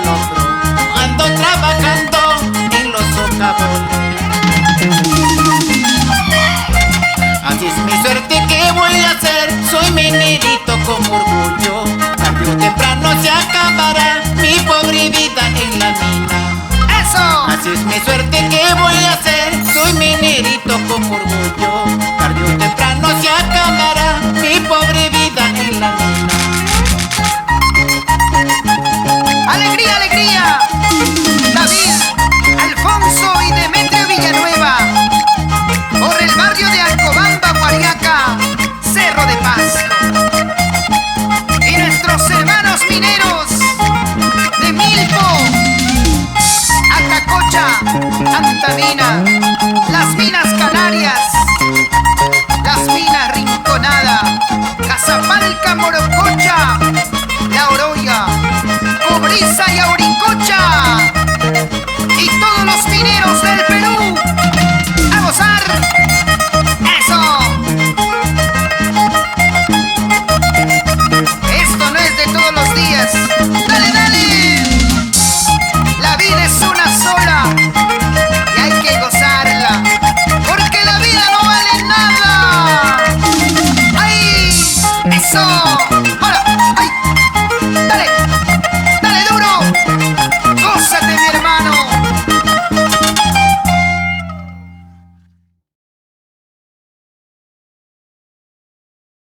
al hombro, ando trabajando en los socavones. Así es mi suerte, ¿qué voy a hacer? Soy minerito con orgullo, tarde o temprano se acabará mi pobre vida en la mina. ¡Eso! Así es mi suerte, ¿qué voy a hacer? Soy minerito con orgullo, tarde o temprano se acabará mi pobre vida